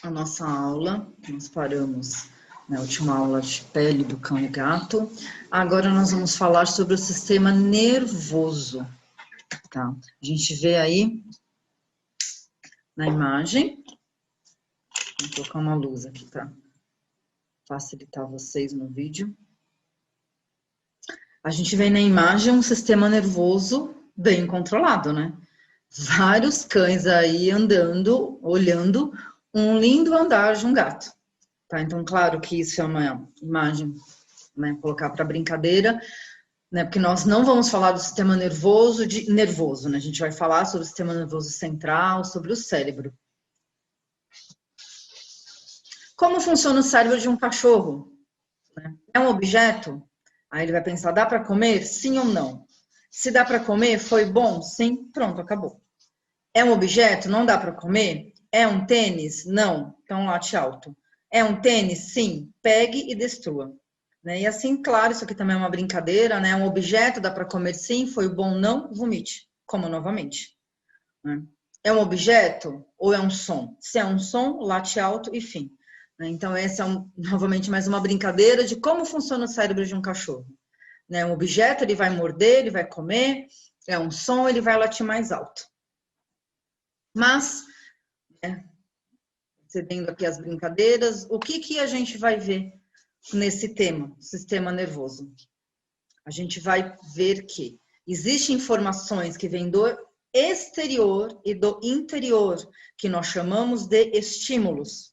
A nossa aula, nós paramos na última aula de pele do cão e gato. Agora nós vamos falar sobre o sistema nervoso, tá? A gente vê aí na imagem, vou colocar uma luz aqui para facilitar vocês no vídeo. A gente vê na imagem um sistema nervoso bem controlado, né? Vários cães aí andando, olhando um lindo andar de um gato. Tá? Então, claro que isso é uma imagem, né, colocar para brincadeira, né, porque nós não vamos falar do sistema nervoso, né? A gente vai falar sobre o sistema nervoso central, sobre o cérebro. Como funciona o cérebro de um cachorro? Né? É um objeto? Aí ele vai pensar, dá para comer? Sim ou não? Se dá para comer, foi bom? Sim, pronto, acabou. É um objeto? Não dá para comer? É um tênis? Não, então late alto. É um tênis? Sim, pegue e destrua. Né? E assim, claro, isso aqui também é uma brincadeira, né? Um objeto dá para comer? Sim, foi bom? Não, vomite. Coma novamente. Né? É um objeto ou é um som? Se é um som, late alto e fim. Né? Então, essa é novamente mais uma brincadeira de como funciona o cérebro de um cachorro. Né? Um objeto, ele vai morder, ele vai comer. É um som, ele vai latir mais alto. Mas, né, cedendo aqui as brincadeiras, o que a gente vai ver nesse tema, sistema nervoso? A gente vai ver que existem informações que vêm do exterior e do interior, que nós chamamos de estímulos.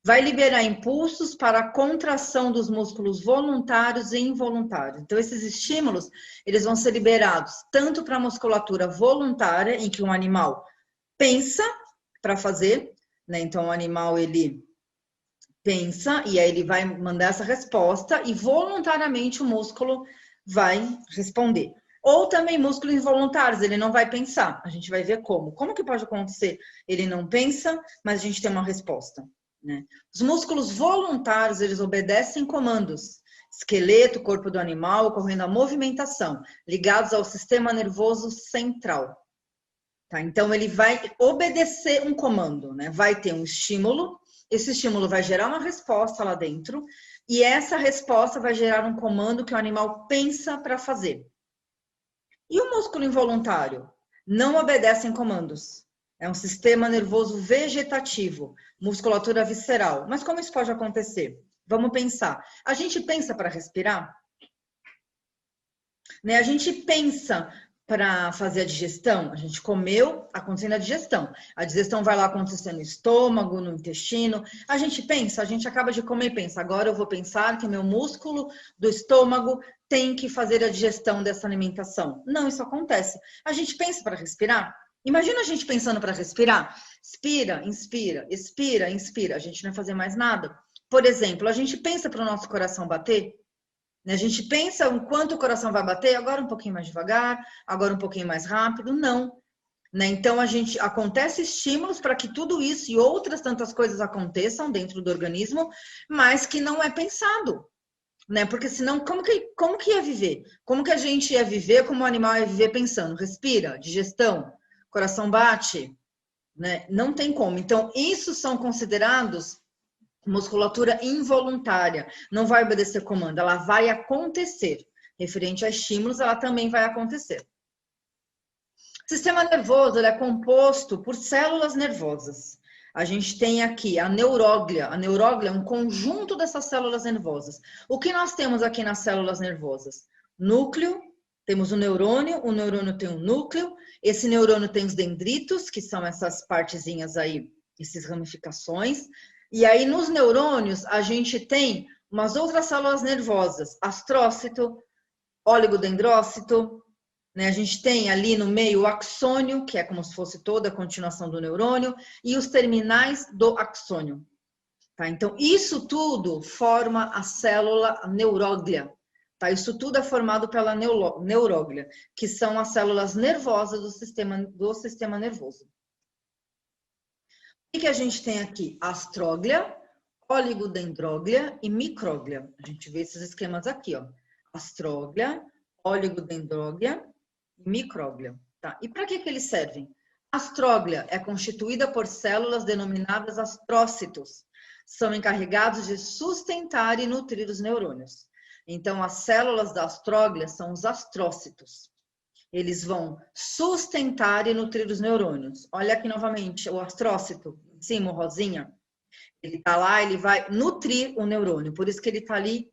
Vai liberar impulsos para a contração dos músculos voluntários e involuntários. Então, esses estímulos, eles vão ser liberados tanto para a musculatura voluntária, em que um animal pensa para fazer, né? Então o animal ele pensa e aí ele vai mandar essa resposta e voluntariamente o músculo vai responder. Ou também músculos involuntários, ele não vai pensar. A gente vai ver como. Como que pode acontecer? Ele não pensa, mas a gente tem uma resposta, né? Os músculos voluntários, eles obedecem comandos. Esqueleto, corpo do animal, ocorrendo a movimentação, ligados ao sistema nervoso central. Tá, então, ele vai obedecer um comando, né? Vai ter um estímulo, esse estímulo vai gerar uma resposta lá dentro, e essa resposta vai gerar um comando que o animal pensa para fazer. E o músculo involuntário? Não obedece em comandos. É um sistema nervoso vegetativo, musculatura visceral. Mas como isso pode acontecer? Vamos pensar. A gente pensa para respirar? Né? A gente pensa para fazer a digestão, a gente comeu, acontecendo a digestão. A digestão vai lá acontecer no estômago, no intestino. A gente pensa, a gente acaba de comer e pensa, agora eu vou pensar que meu músculo do estômago tem que fazer a digestão dessa alimentação. Não, isso acontece. A gente pensa para respirar. Imagina a gente pensando para respirar. Expira, inspira, expira, inspira. A gente não vai fazer mais nada. Por exemplo, a gente pensa para o nosso coração bater. A gente pensa o quanto o coração vai bater, agora um pouquinho mais devagar, agora um pouquinho mais rápido, não. Né? Então, acontece estímulos para que tudo isso e outras tantas coisas aconteçam dentro do organismo, mas que não é pensado. Né? Porque senão, como que ia viver? Como que a gente ia viver, como o animal ia viver pensando? Respira, digestão, coração bate, né? Não tem como. Então, isso são considerados musculatura involuntária, não vai obedecer comando, ela vai acontecer. Referente a estímulos, ela também vai acontecer. O sistema nervoso é composto por células nervosas. A gente tem aqui a neuróglia. A neuróglia é um conjunto dessas células nervosas. O que nós temos aqui nas células nervosas? Núcleo, temos o neurônio tem um núcleo, esse neurônio tem os dendritos, que são essas partezinhas aí, essas ramificações. E aí, nos neurônios, a gente tem umas outras células nervosas, astrócito, oligodendrócito, né? A gente tem ali no meio o axônio, que é como se fosse toda a continuação do neurônio, e os terminais do axônio. Tá? Então, isso tudo forma a célula neuróglia. Tá? Isso tudo é formado pela neuróglia, que são as células nervosas do sistema nervoso. O que a gente tem aqui? Astróglia, oligodendróglia e micróglia. A gente vê esses esquemas aqui, ó. Astróglia, oligodendróglia e micróglia. Tá? E para que eles servem? Astróglia é constituída por células denominadas astrócitos. São encarregados de sustentar e nutrir os neurônios. Então, as células da astróglia são os astrócitos. Eles vão sustentar e nutrir os neurônios. Olha aqui novamente, o astrócito, em cima, o rosinha. Ele está lá, ele vai nutrir o neurônio. Por isso que ele está ali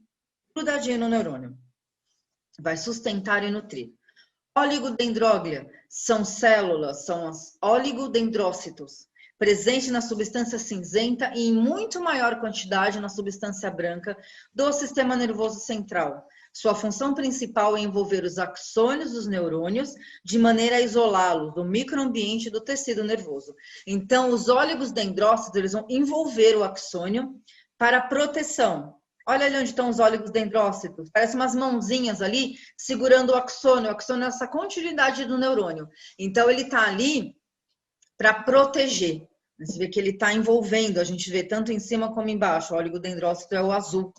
grudadinho no neurônio. Vai sustentar e nutrir. Oligodendróglia são células, são os oligodendrócitos, presentes na substância cinzenta e em muito maior quantidade na substância branca do sistema nervoso central. Sua função principal é envolver os axônios dos neurônios de maneira a isolá-los do microambiente do tecido nervoso. Então, os oligodendrócitos, eles vão envolver o axônio para proteção. Olha ali onde estão os oligodendrócitos. Parece umas mãozinhas ali segurando o axônio. O axônio é essa continuidade do neurônio. Então, ele está ali para proteger. Você vê que ele está envolvendo. A gente vê tanto em cima como embaixo. O oligodendrócito é o azul.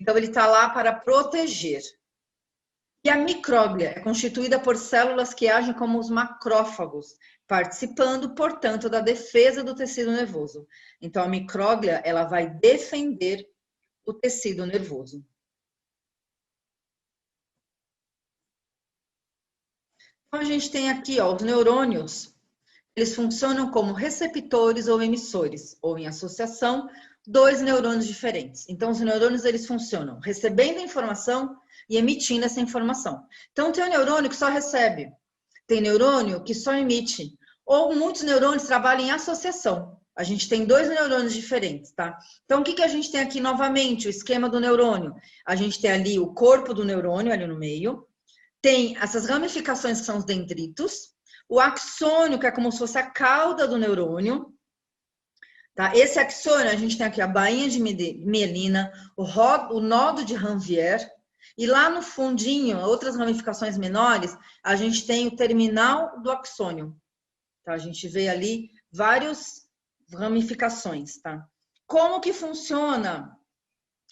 Então, ele está lá para proteger. E a micróglia é constituída por células que agem como os macrófagos, participando, portanto, da defesa do tecido nervoso. Então, a micróglia, ela vai defender o tecido nervoso. Então, a gente tem aqui, ó, os neurônios, eles funcionam como receptores ou emissores, ou em associação, dois neurônios diferentes. Então, os neurônios, eles funcionam recebendo a informação e emitindo essa informação. Então, tem um neurônio que só recebe, tem neurônio que só emite, ou muitos neurônios trabalham em associação. A gente tem dois neurônios diferentes, tá? Então, o que a gente tem aqui novamente? O esquema do neurônio. A gente tem ali o corpo do neurônio, ali no meio. Tem essas ramificações que são os dendritos. O axônio, que é como se fosse a cauda do neurônio. Tá? Esse axônio, a gente tem aqui a bainha de mielina, o nodo de Ranvier. E lá no fundinho, outras ramificações menores, a gente tem o terminal do axônio. Tá? A gente vê ali vários ramificações, tá? Como que funciona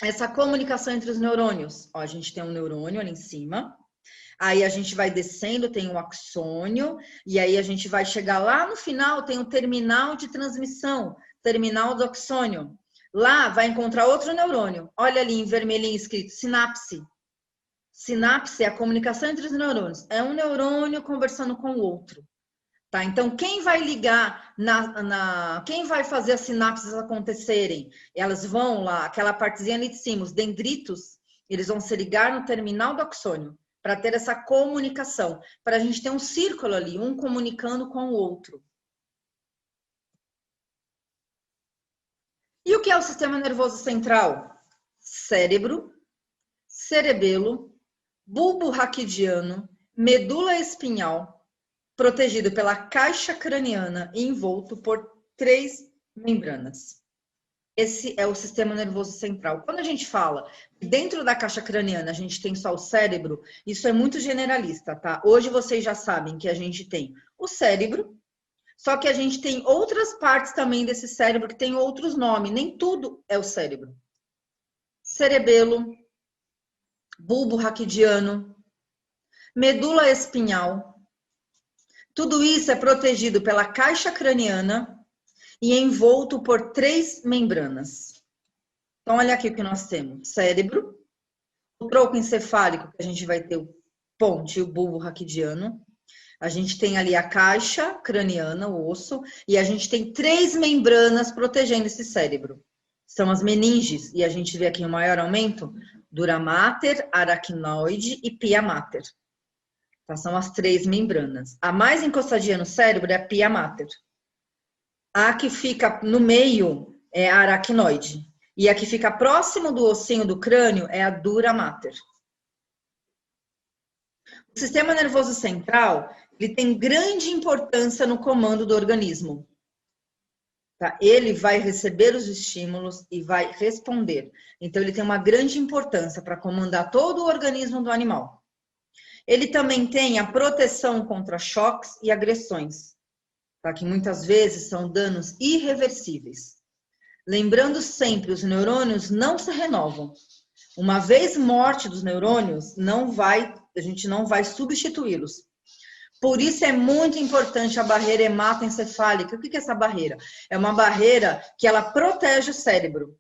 essa comunicação entre os neurônios? Ó, a gente tem um neurônio ali em cima, aí a gente vai descendo, tem o axônio, e aí a gente vai chegar lá no final, tem o terminal de transmissão, terminal do axônio. Lá vai encontrar outro neurônio. Olha ali em vermelhinho escrito sinapse. Sinapse é a comunicação entre os neurônios. É um neurônio conversando com o outro. Tá, então, quem vai ligar, quem vai fazer as sinapses acontecerem? Elas vão lá, aquela partezinha ali de cima, os dendritos, eles vão se ligar no terminal do axônio, para ter essa comunicação, para a gente ter um círculo ali, um comunicando com o outro. E o que é o sistema nervoso central? Cérebro, cerebelo, bulbo raquidiano, medula espinhal, protegido pela caixa craniana e envolto por 3 membranas. Esse é o sistema nervoso central. Quando a gente fala que dentro da caixa craniana a gente tem só o cérebro, isso é muito generalista, tá? Hoje vocês já sabem que a gente tem o cérebro, só que a gente tem outras partes também desse cérebro que tem outros nomes. Nem tudo é o cérebro. Cerebelo, bulbo raquidiano, medula espinhal. Tudo isso é protegido pela caixa craniana e envolto por 3 membranas. Então, olha aqui o que nós temos. Cérebro, o tronco encefálico, que a gente vai ter o ponte e o bulbo raquidiano. A gente tem ali a caixa craniana, o osso, e a gente tem 3 membranas protegendo esse cérebro. São as meninges, e a gente vê aqui o maior aumento, dura mater, aracnoide e pia mater. Tá, são as 3 membranas. A mais encostadinha no cérebro é a pia mater. A que fica no meio é a aracnoide. E a que fica próximo do ossinho do crânio é a dura mater. O sistema nervoso central, ele tem grande importância no comando do organismo. Tá? Ele vai receber os estímulos e vai responder. Então, ele tem uma grande importância para comandar todo o organismo do animal. Ele também tem a proteção contra choques e agressões, tá? Que muitas vezes são danos irreversíveis. Lembrando sempre, os neurônios não se renovam. Uma vez morte dos neurônios, a gente não vai substituí-los. Por isso é muito importante a barreira hematoencefálica. O que é essa barreira? É uma barreira que ela protege o cérebro.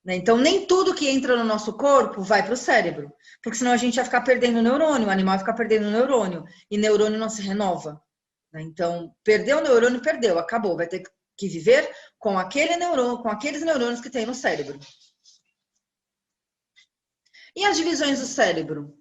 Então, nem tudo que entra no nosso corpo vai para o cérebro, porque senão a gente vai ficar perdendo neurônio, o animal vai ficar perdendo neurônio, e neurônio não se renova. Então, perdeu o neurônio, perdeu, acabou, vai ter que viver com aquele neurônio, com aqueles neurônios que tem no cérebro. E as divisões do cérebro?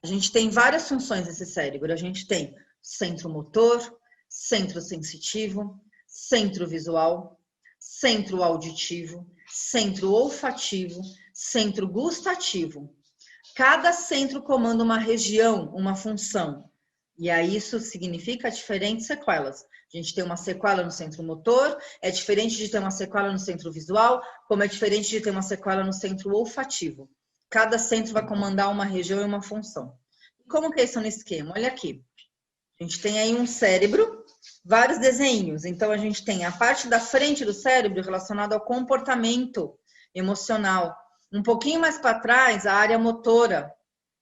A gente tem várias funções nesse cérebro. A gente tem centro motor, centro sensitivo, centro visual, centro auditivo, centro olfativo, centro gustativo. Cada centro comanda uma região, uma função. E aí isso significa diferentes sequelas. A gente tem uma sequela no centro motor, é diferente de ter uma sequela no centro visual, como é diferente de ter uma sequela no centro olfativo. Cada centro vai comandar uma região e uma função. Como que é isso no esquema? Olha aqui. A gente tem aí um cérebro, vários desenhos. Então, a gente tem a parte da frente do cérebro relacionada ao comportamento emocional. Um pouquinho mais para trás, a área motora.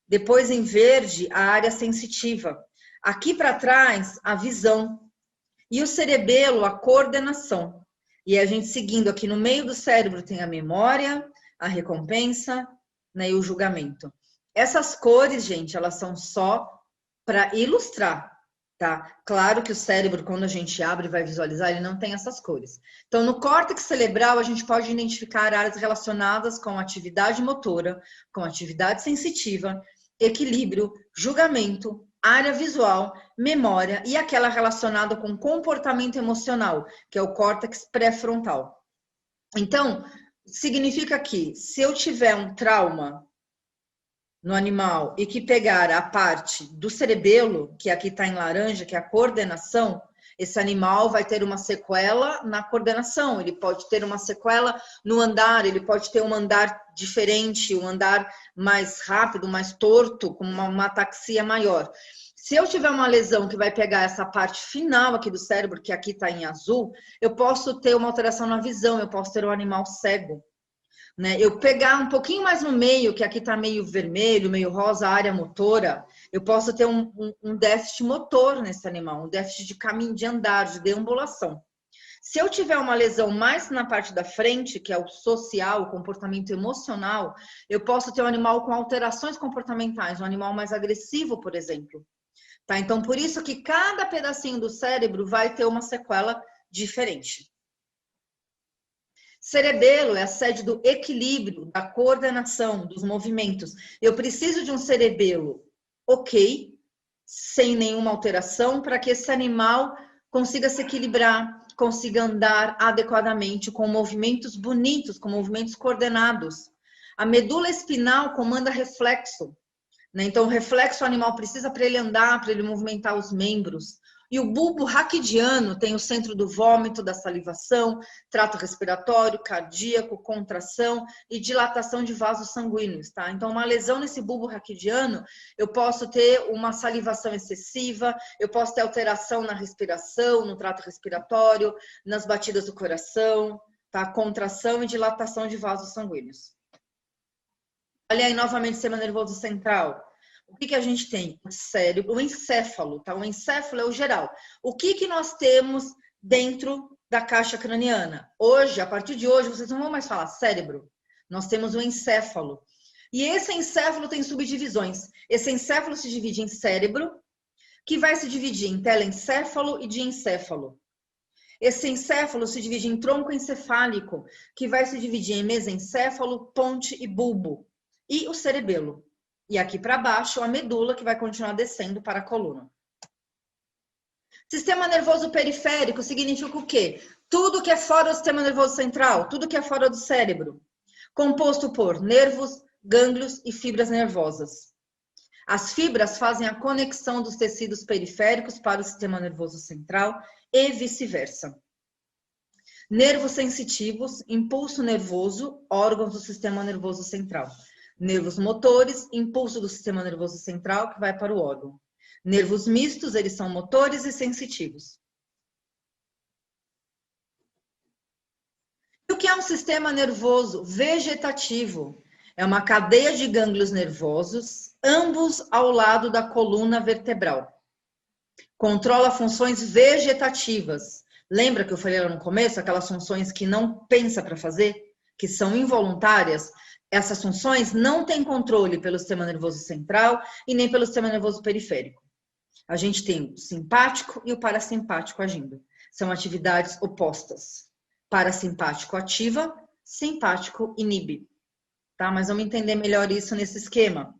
Depois, em verde, a área sensitiva. Aqui para trás, a visão. E o cerebelo, a coordenação. E a gente seguindo aqui no meio do cérebro tem a memória, a recompensa, né, e o julgamento. Essas cores, gente, elas são só para ilustrar, tá? Claro que o cérebro, quando a gente abre e vai visualizar, ele não tem essas cores. Então, no córtex cerebral, a gente pode identificar áreas relacionadas com atividade motora, com atividade sensitiva, equilíbrio, julgamento, área visual, memória e aquela relacionada com comportamento emocional, que é o córtex pré-frontal. Então, significa que se eu tiver um trauma no animal e que pegar a parte do cerebelo, que aqui está em laranja, que é a coordenação, esse animal vai ter uma sequela na coordenação, ele pode ter uma sequela no andar, ele pode ter um andar diferente, um andar mais rápido, mais torto, com uma ataxia maior. Se eu tiver uma lesão que vai pegar essa parte final aqui do cérebro, que aqui está em azul, eu posso ter uma alteração na visão, eu posso ter um animal cego. Né? Eu pegar um pouquinho mais no meio, que aqui está meio vermelho, meio rosa, a área motora, eu posso ter um déficit motor nesse animal, um déficit de caminho, de andar, de deambulação. Se eu tiver uma lesão mais na parte da frente, que é o social, o comportamento emocional, eu posso ter um animal com alterações comportamentais, um animal mais agressivo, por exemplo. Tá? Então, por isso que cada pedacinho do cérebro vai ter uma sequela diferente. Cerebelo é a sede do equilíbrio, da coordenação, dos movimentos. Eu preciso de um cerebelo ok, sem nenhuma alteração, para que esse animal consiga se equilibrar, consiga andar adequadamente, com movimentos bonitos, com movimentos coordenados. A medula espinal comanda reflexo. Então, o reflexo o animal precisa para ele andar, para ele movimentar os membros. E o bulbo raquidiano tem o centro do vômito, da salivação, trato respiratório, cardíaco, contração e dilatação de vasos sanguíneos, tá? Então, uma lesão nesse bulbo raquidiano, eu posso ter uma salivação excessiva, eu posso ter alteração na respiração, no trato respiratório, nas batidas do coração, tá? Contração e dilatação de vasos sanguíneos. Olha aí novamente o sistema nervoso central. O que a gente tem? O cérebro, o encéfalo, tá? O encéfalo é o geral. O que nós temos dentro da caixa craniana? Hoje, a partir de hoje, vocês não vão mais falar cérebro. Nós temos o encéfalo. E esse encéfalo tem subdivisões. Esse encéfalo se divide em cérebro, que vai se dividir em telencéfalo e diencéfalo. Esse encéfalo se divide em tronco encefálico, que vai se dividir em mesencéfalo, ponte e bulbo. E o cerebelo. E aqui para baixo, a medula, que vai continuar descendo para a coluna. Sistema nervoso periférico significa o quê? Tudo que é fora do sistema nervoso central, tudo que é fora do cérebro. Composto por nervos, gânglios e fibras nervosas. As fibras fazem a conexão dos tecidos periféricos para o sistema nervoso central e vice-versa. Nervos sensitivos, impulso nervoso, órgãos do sistema nervoso central. Nervos motores, impulso do sistema nervoso central que vai para o órgão. Nervos mistos, eles são motores e sensitivos. E o que é um sistema nervoso vegetativo? É uma cadeia de gânglios nervosos, ambos ao lado da coluna vertebral. Controla funções vegetativas. Lembra que eu falei lá no começo, aquelas funções que não pensa para fazer, que são involuntárias? Essas funções não têm controle pelo sistema nervoso central e nem pelo sistema nervoso periférico. A gente tem o simpático e o parasimpático agindo. São atividades opostas. Parasimpático ativa, simpático inibe. Tá? Mas vamos entender melhor isso nesse esquema.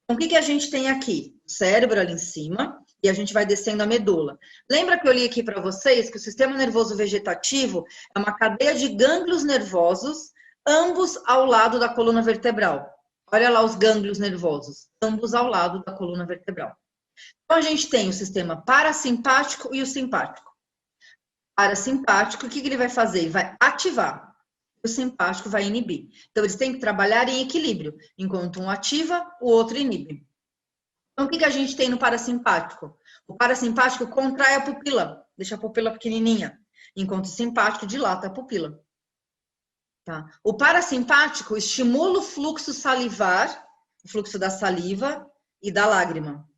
Então, o que a gente tem aqui? O cérebro ali em cima e a gente vai descendo a medula. Lembra que eu li aqui para vocês que o sistema nervoso vegetativo é uma cadeia de gânglios nervosos, ambos ao lado da coluna vertebral. Olha lá os gânglios nervosos, ambos ao lado da coluna vertebral. Então, a gente tem o sistema parasimpático e o simpático. Parasimpático, o que ele vai fazer? Ele vai ativar. O simpático vai inibir. Então, eles têm que trabalhar em equilíbrio. Enquanto um ativa, o outro inibe. Então, o que a gente tem no parasimpático? O parasimpático contrai a pupila, deixa a pupila pequenininha. Enquanto o simpático dilata a pupila. Tá? O parasimpático estimula o fluxo salivar, o fluxo da saliva e da lágrima.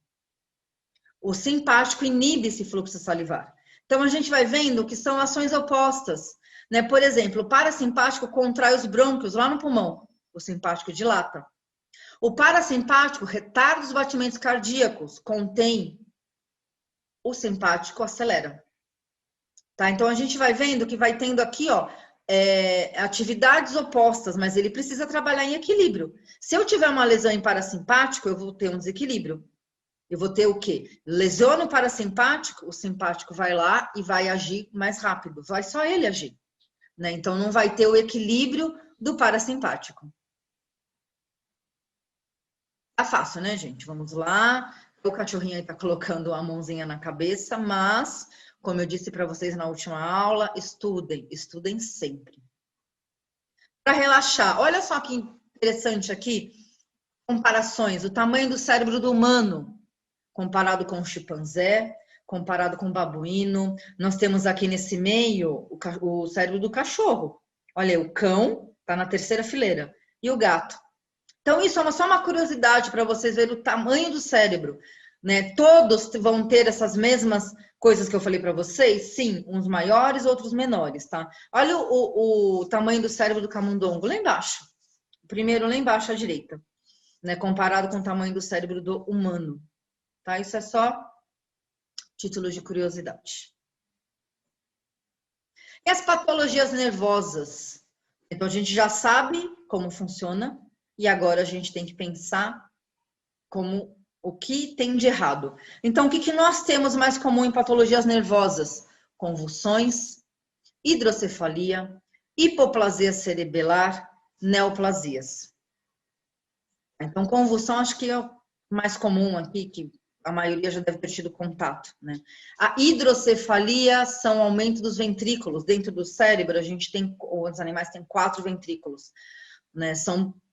O simpático inibe esse fluxo salivar. Então, a gente vai vendo que são ações opostas. Né? Por exemplo, o parasimpático contrai os brônquios lá no pulmão. O simpático dilata. O parasimpático retarda os batimentos cardíacos, contém. O simpático acelera. Tá? Então, a gente vai vendo que vai tendo aqui, ó, atividades opostas, mas ele precisa trabalhar em equilíbrio. Se eu tiver uma lesão em parasimpático, eu vou ter um desequilíbrio. Eu vou ter o quê? Lesiona o parasimpático, o simpático vai lá e vai agir mais rápido. Vai só ele agir. Né? Então, não vai ter o equilíbrio do parasimpático. Tá fácil, né, gente? Vamos lá. O cachorrinho aí tá colocando a mãozinha na cabeça, mas, como eu disse para vocês na última aula, estudem sempre. Para relaxar, olha só que interessante aqui, comparações, o tamanho do cérebro do humano, comparado com o chimpanzé, comparado com o babuíno. Nós temos aqui nesse meio o cérebro do cachorro. Olha, o cão tá na terceira fileira e o gato. Então, isso é só uma curiosidade para vocês verem o tamanho do cérebro. Né? Todos vão ter essas mesmas coisas que eu falei para vocês? Sim, uns maiores, outros menores, tá? Olha o tamanho do cérebro do camundongo lá embaixo. O primeiro lá embaixo à direita. Né? Comparado com o tamanho do cérebro do humano. Tá? Isso é só título de curiosidade. E as patologias nervosas? Então, a gente já sabe como funciona. E agora a gente tem que pensar o que tem de errado. Então, o que nós temos mais comum em patologias nervosas? Convulsões, hidrocefalia, hipoplasia cerebelar, neoplasias. Então, convulsão acho que é o mais comum aqui, que a maioria já deve ter tido contato. Né? A hidrocefalia são aumento dos ventrículos. Dentro do cérebro, a gente tem, os animais têm 4 ventrículos. Né?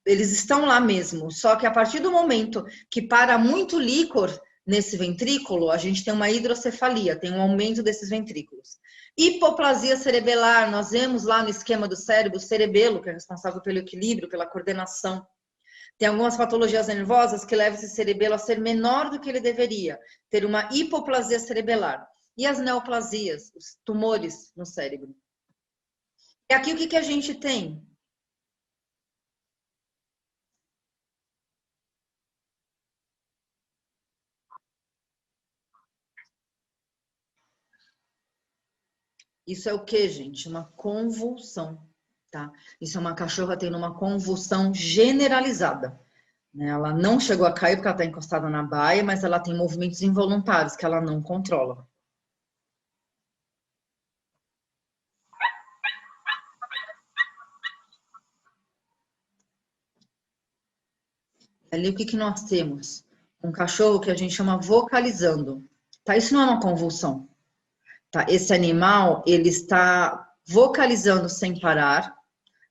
Eles estão lá mesmo, só que a partir do momento que para muito líquor nesse ventrículo, a gente tem uma hidrocefalia, tem um aumento desses ventrículos. Hipoplasia cerebelar, nós vemos lá no esquema do cérebro, o cerebelo, que é responsável pelo equilíbrio, pela coordenação. Tem algumas patologias nervosas que levam esse cerebelo a ser menor do que ele deveria, ter uma hipoplasia cerebelar. E as neoplasias, os tumores no cérebro. E aqui o que a gente tem? Isso é o que, gente? Uma convulsão, tá? Isso é uma cachorra tendo uma convulsão generalizada. Né? Ela não chegou a cair porque ela está encostada na baia, mas ela tem movimentos involuntários que ela não controla. Ali o que nós temos? Um cachorro que a gente chama vocalizando. Tá? Isso não é uma convulsão. Tá? Esse animal, ele está vocalizando sem parar,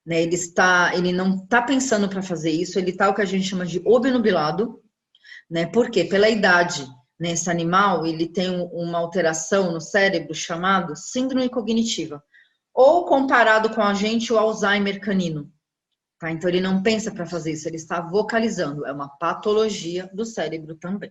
né? Ele não está pensando para fazer isso, ele está o que a gente chama de obnubilado, né? Por quê? Pela idade, né? Esse animal, ele tem uma alteração no cérebro chamado síndrome cognitiva, ou comparado com a gente, o Alzheimer canino. Tá? Então, ele não pensa para fazer isso, ele está vocalizando, é uma patologia do cérebro também.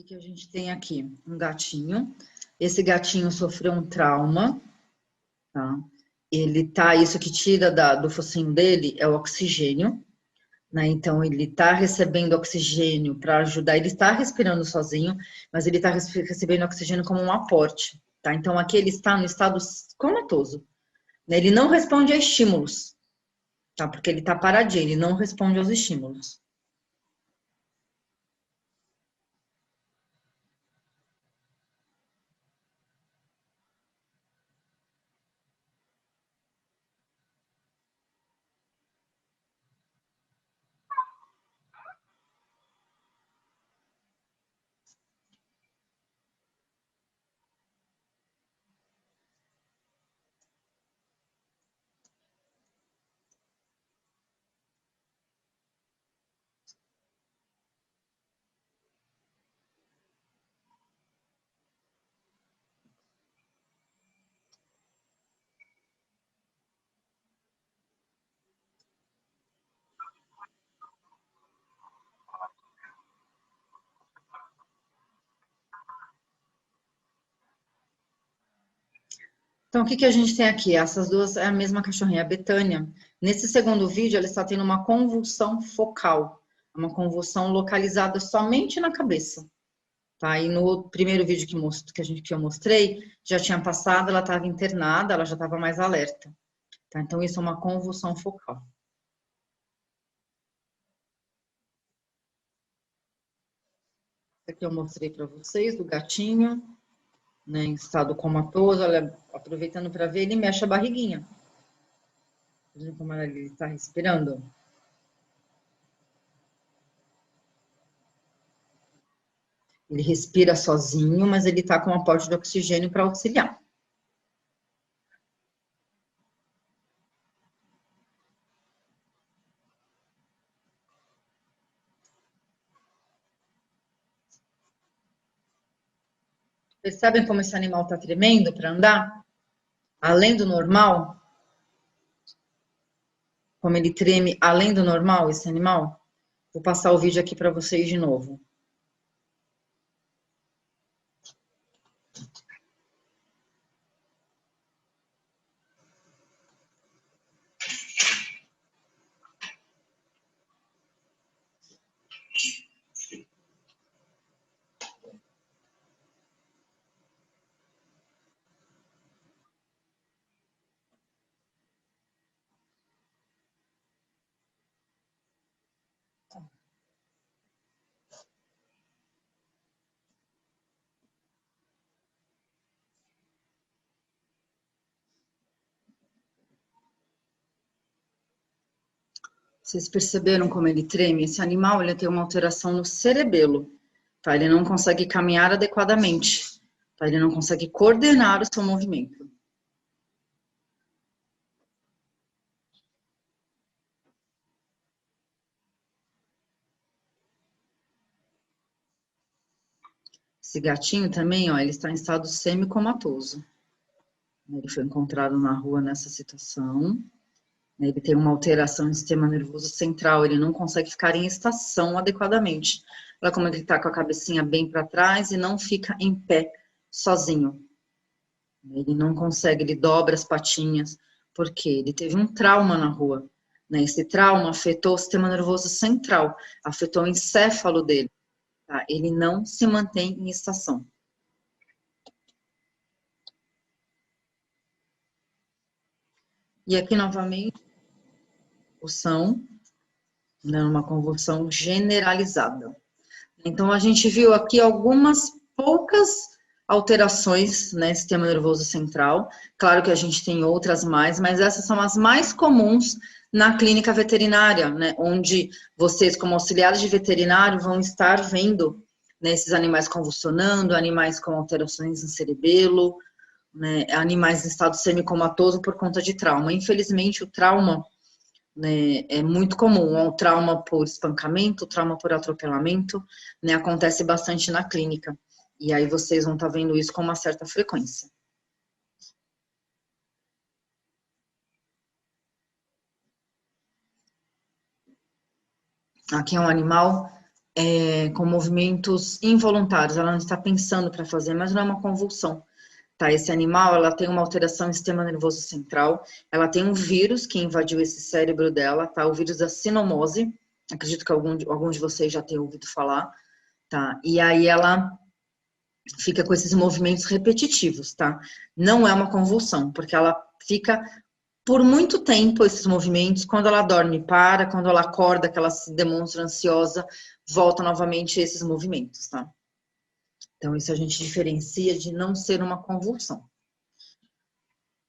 que a gente tem aqui? Um gatinho. Esse gatinho sofreu um trauma, tá? Isso que tira do focinho dele é o oxigênio, né? Então, ele está recebendo oxigênio para ajudar. Ele está respirando sozinho, mas ele está recebendo oxigênio como um aporte, tá? Então, aqui ele está no estado comatoso, né? Ele não responde a estímulos, tá? Porque ele está paradinho, ele não responde aos estímulos. Então, o que a gente tem aqui? Essas duas é a mesma cachorrinha, a Betânia. Nesse segundo vídeo, ela está tendo uma convulsão focal, uma convulsão localizada somente na cabeça, tá? E no primeiro vídeo que eu mostrei, já tinha passado, ela estava internada, ela já estava mais alerta, tá? Então, isso é uma convulsão focal. Aqui eu mostrei para vocês do gatinho, né, em estado comatoso, ela aproveitando para ver, ele mexe a barriguinha. Veja como ele está respirando. Ele respira sozinho, mas ele está com um aporte de oxigênio para auxiliar. Percebem como esse animal está tremendo para andar? Além do normal? Como ele treme além do normal, esse animal? Vou passar o vídeo aqui para vocês de novo. Vocês perceberam como ele treme? Esse animal ele tem uma alteração no cerebelo, tá? Ele não consegue caminhar adequadamente, tá? Ele não consegue coordenar o seu movimento. Esse gatinho também, ó, ele está em estado semicomatoso. Ele foi encontrado na rua nessa situação. Ele tem uma alteração no sistema nervoso central, ele não consegue ficar em estação adequadamente. Olha como ele está com a cabecinha bem para trás e não fica em pé sozinho. Ele não consegue, ele dobra as patinhas, porque ele teve um trauma na rua. Esse trauma afetou o sistema nervoso central, afetou o encéfalo dele. Tá? Ele não se mantém em estação. E aqui, novamente, uma convulsão generalizada. Então, a gente viu aqui algumas poucas alterações, né, sistema nervoso central. Claro que a gente tem outras mais, mas essas são as mais comuns na clínica veterinária, né, onde vocês, como auxiliares de veterinário, vão estar vendo, né, esses animais convulsionando, animais com alterações no cerebelo, né, animais em estado semicomatoso por conta de trauma. Infelizmente, o trauma, né, é muito comum, o trauma por espancamento, o trauma por atropelamento, né, acontece bastante na clínica. E aí vocês vão estar vendo isso com uma certa frequência. Aqui é um animal com movimentos involuntários, ela não está pensando para fazer, mas não é uma convulsão. Tá, esse animal, ela tem uma alteração no sistema nervoso central, ela tem um vírus que invadiu esse cérebro dela, tá? O vírus da sinomose, acredito que alguns de vocês já tenham ouvido falar, tá? E aí ela fica com esses movimentos repetitivos, tá? Não é uma convulsão, porque ela fica por muito tempo esses movimentos, quando ela dorme para, quando ela acorda, que ela se demonstra ansiosa, volta novamente esses movimentos, tá? Então, isso a gente diferencia de não ser uma convulsão.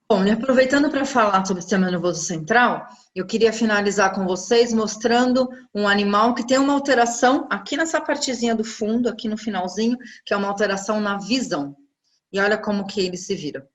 Bom, e aproveitando para falar sobre o sistema nervoso central, eu queria finalizar com vocês mostrando um animal que tem uma alteração aqui nessa partezinha do fundo, aqui no finalzinho, que é uma alteração na visão. E olha como que ele se vira.